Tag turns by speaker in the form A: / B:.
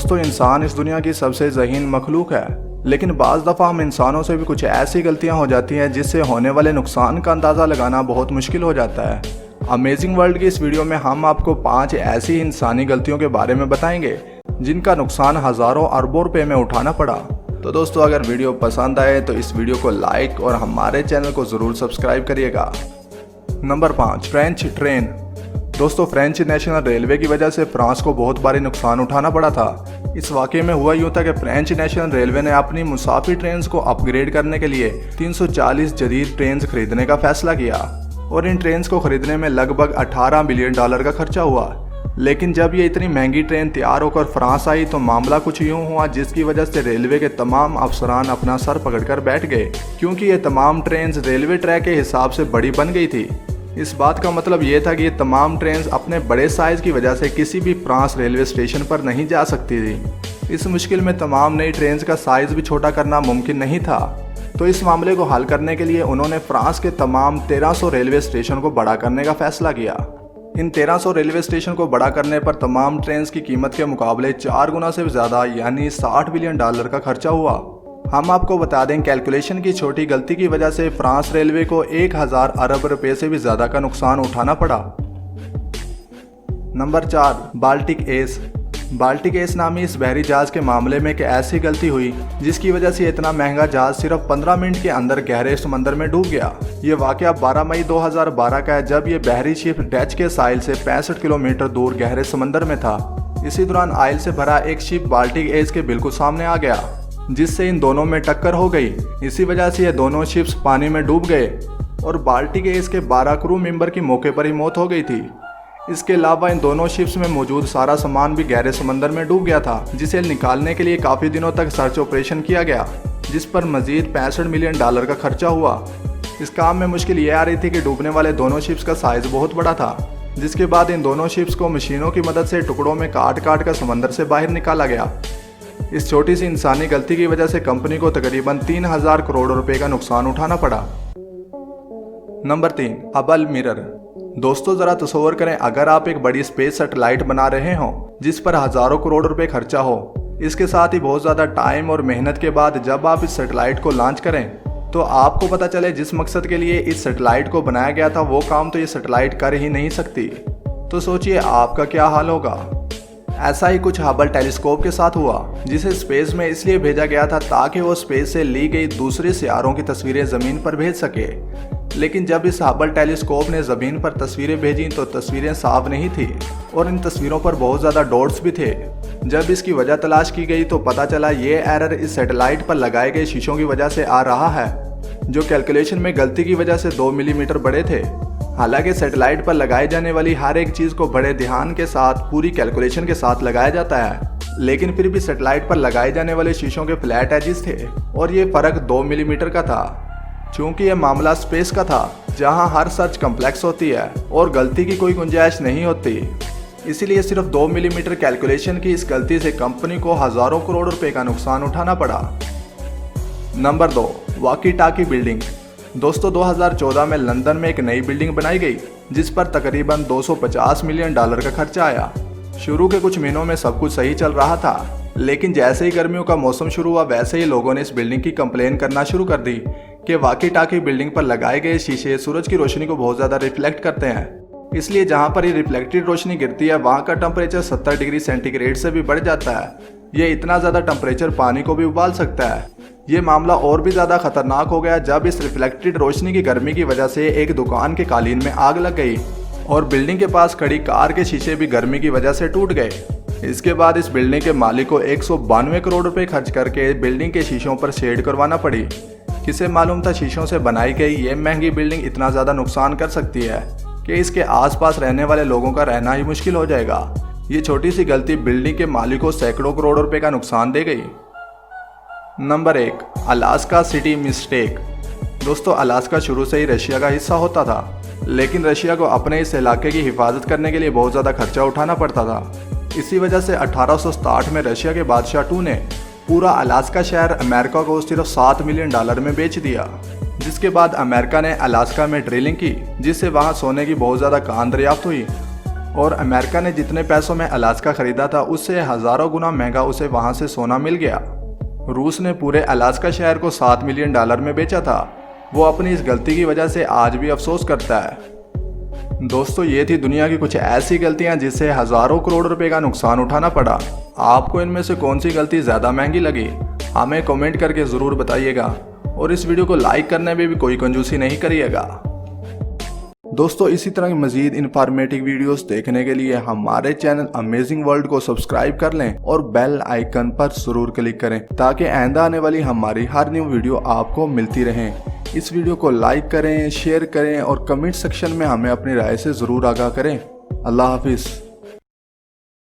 A: दोस्तों, इंसान इस दुनिया की सबसे ज़हीन मखलूक है, लेकिन बाज़ दफ़ा हम इंसानों से भी कुछ ऐसी गलतियां हो जाती हैं जिससे होने वाले नुकसान का अंदाज़ा लगाना बहुत मुश्किल हो जाता है। अमेजिंग वर्ल्ड की इस वीडियो में हम आपको 5 ऐसी इंसानी गलतियों के बारे में बताएंगे जिनका नुकसान हज़ारों अरबों रुपए में उठाना पड़ा। तो दोस्तों, अगर वीडियो पसंद आए तो इस वीडियो को लाइक और हमारे चैनल को ज़रूर सब्सक्राइब करिएगा। Number 5, French train. दोस्तों, फ्रेंच नेशनल रेलवे की वजह से फ्रांस को बहुत भारी नुकसान उठाना पड़ा था। इस वाक़े में हुआ यूँ था कि फ्रेंच नेशनल रेलवे ने अपनी मुसाफिर ट्रेन्स को अपग्रेड करने के लिए 340 जदीद ट्रेन्स खरीदने का फैसला किया और इन ट्रेन्स को खरीदने में लगभग $18 बिलियन का खर्चा हुआ। लेकिन जब ये इतनी महंगी ट्रेन तैयार होकर फ्रांस आई तो मामला कुछ यूँ हुआ जिसकी वजह से रेलवे के तमाम अफसरान अपना सर पकड़कर बैठ गए, क्योंकि ये तमाम ट्रेन्स रेलवे ट्रैक के हिसाब से बड़ी बन गई थी। इस बात का मतलब ये था कि ये तमाम ट्रेन्स अपने बड़े साइज़ की वजह से किसी भी फ्रांस रेलवे स्टेशन पर नहीं जा सकती थी। इस मुश्किल में तमाम नई ट्रेन्स का साइज़ भी छोटा करना मुमकिन नहीं था। तो इस मामले को हल करने के लिए उन्होंने फ्रांस के तमाम 1300 रेलवे स्टेशन को बड़ा करने का फैसला किया। इन 1300 रेलवे स्टेशन को बड़ा करने पर तमाम ट्रेन्स की कीमत के मुकाबले 4 गुना से भी ज़्यादा यानी $60 बिलियन का खर्चा हुआ। हम आपको बता दें, कैलकुलेशन की छोटी गलती की वजह से फ्रांस रेलवे को 1000 अरब रुपए से भी ज़्यादा का नुकसान उठाना पड़ा। Number 4, Baltic S. Baltic S नामी इस बहरी जहाज़ के मामले में एक ऐसी गलती हुई जिसकी वजह से इतना महंगा जहाज़ सिर्फ 15 मिनट के अंदर गहरे समंदर में डूब गया। ये वाक़या 12 मई 2012 का है, जब ये बहरी शिप डच के साहिल से 65 किलोमीटर दूर गहरे समंदर में था। इसी दौरान आयल से भरा एक शिप बाल्टिक एस के बिल्कुल सामने आ गया, जिससे इन दोनों में टक्कर हो गई। इसी वजह से ये दोनों शिप्स पानी में डूब गए और बाल्टिक एस के 12 क्रू मेंबर की मौके पर ही मौत हो गई थी। इसके अलावा इन दोनों शिप्स में मौजूद सारा सामान भी गहरे समंदर में डूब गया था, जिसे निकालने के लिए काफ़ी दिनों तक सर्च ऑपरेशन किया गया, जिस पर मजीद $65 मिलियन का खर्चा हुआ। इस काम में मुश्किल ये आ रही थी कि डूबने वाले दोनों शिप्स का साइज़ बहुत बड़ा था, जिसके बाद इन दोनों शिप्स को मशीनों की मदद से टुकड़ों में काट काट कर समंदर से बाहर निकाला गया। इस छोटी सी इंसानी गलती की वजह से कंपनी को तकरीबन 3000 करोड़ रुपए का नुकसान उठाना पड़ा। Number 3, Hubble mirror. दोस्तों, जरा तसव्वुर करें, अगर आप एक बड़ी स्पेस सैटेलाइट बना रहे हो जिस पर हजारों करोड़ रुपए खर्चा हो, इसके साथ ही बहुत ज़्यादा टाइम और मेहनत के बाद जब आप इस सैटेलाइट को लॉन्च करें तो आपको पता चले जिस मकसद के लिए इस सैटेलाइट को बनाया गया था वो काम तो ये सैटेलाइट कर ही नहीं सकती, तो सोचिए आपका क्या हाल होगा। ऐसा ही कुछ हबल टेलीस्कोप के साथ हुआ, जिसे स्पेस में इसलिए भेजा गया था ताकि वो स्पेस से ली गई दूसरे सियारों की तस्वीरें ज़मीन पर भेज सके। लेकिन जब इस हबल टेलीस्कोप ने ज़मीन पर तस्वीरें भेजी तो तस्वीरें साफ नहीं थी और इन तस्वीरों पर बहुत ज़्यादा डॉट्स भी थे। जब इसकी वजह तलाश की गई तो पता चला ये एरर इस सैटेलाइट पर लगाए गए शीशों की वजह से आ रहा है, जो कैलकुलेशन में गलती की वजह से 2 मिलीमीटर बड़े थे। हालांकि सैटेलाइट पर लगाई जाने वाली हर एक चीज़ को बड़े ध्यान के साथ पूरी कैलकुलेशन के साथ लगाया जाता है, लेकिन फिर भी सैटेलाइट पर लगाए जाने वाले शीशों के फ्लैट एजेस थे और ये फ़र्क 2 मिलीमीटर का था। चूँकि यह मामला स्पेस का था जहां हर सर्च कम्प्लेक्स होती है और गलती की कोई गुंजाइश नहीं होती, इसीलिए सिर्फ 2 मिलीमीटर कैलकुलेशन की इस गलती से कंपनी को हज़ारों करोड़ रुपए का नुकसान उठाना पड़ा। नंबर 2, वॉकी टाकी बिल्डिंग। दोस्तों, 2014 में लंदन में एक नई बिल्डिंग बनाई गई जिस पर तकरीबन $250 मिलियन का खर्चा आया। शुरू के कुछ महीनों में सब कुछ सही चल रहा था, लेकिन जैसे ही गर्मियों का मौसम शुरू हुआ वैसे ही लोगों ने इस बिल्डिंग की कंप्लेन करना शुरू कर दी कि वॉकी टाकी बिल्डिंग पर लगाए गए शीशे सूरज की रोशनी को बहुत ज़्यादा रिफ्लेक्ट करते हैं। इसलिए जहाँ पर ये रिफ्लेक्टेड रोशनी गिरती है वहाँ का टेम्परेचर 70 डिग्री सेंटीग्रेड से भी बढ़ जाता है। ये इतना ज़्यादा टेम्परेचर पानी को भी उबाल सकता है। ये मामला और भी ज़्यादा खतरनाक हो गया जब इस रिफ्लेक्टेड रोशनी की गर्मी की वजह से एक दुकान के कालीन में आग लग गई और बिल्डिंग के पास खड़ी कार के शीशे भी गर्मी की वजह से टूट गए। इसके बाद इस बिल्डिंग के मालिक को 192 करोड़ रुपए खर्च करके बिल्डिंग के शीशों पर शेड करवाना पड़ी। किसे मालूम था शीशों से बनाई गई ये महंगी बिल्डिंग इतना ज़्यादा नुकसान कर सकती है कि इसके आसपास रहने वाले लोगों का रहना ही मुश्किल हो जाएगा। ये छोटी सी गलती बिल्डिंग के मालिक को सैकड़ों करोड़ रुपए का नुकसान दे गई। Number 1, Alaska city mistake. दोस्तों, अलास्का शुरू से ही रशिया का हिस्सा होता था, लेकिन रशिया को अपने इस इलाके की हिफाजत करने के लिए बहुत ज़्यादा खर्चा उठाना पड़ता था। इसी वजह से 1860 में रशिया के बादशाह टू ने पूरा अलास्का शहर अमेरिका को सिर्फ $7 मिलियन में बेच दिया, जिसके बाद अमेरिका ने अलास्का में ड्रिलिंग की जिससे वहाँ सोने की बहुत ज़्यादा कान दरियाफ्त हुई और अमेरिका ने जितने पैसों में अलास्का खरीदा था उससे हज़ारों गुना महंगा उसे वहाँ से सोना मिल गया। रूस ने पूरे अलास्का शहर को $7 मिलियन में बेचा था। वो अपनी इस गलती की वजह से आज भी अफसोस करता है। दोस्तों, ये थी दुनिया की कुछ ऐसी गलतियां जिससे हज़ारों करोड़ रुपए का नुकसान उठाना पड़ा। आपको इनमें से कौन सी गलती ज़्यादा महंगी लगी, हमें कमेंट करके ज़रूर बताइएगा और इस वीडियो को लाइक करने में भी कोई कंजूसी नहीं करिएगा। दोस्तों, इसी तरह की मज़ीद इन्फॉर्मेटिव वीडियोस देखने के लिए हमारे चैनल अमेजिंग वर्ल्ड को सब्सक्राइब कर लें और बेल आइकन पर ज़रूर क्लिक करें ताकि आइंदा आने वाली हमारी हर न्यू वीडियो आपको मिलती रहे। इस वीडियो को लाइक करें, शेयर करें और कमेंट सेक्शन में हमें अपनी राय से ज़रूर आगाह करें। अल्लाह हाफिज़।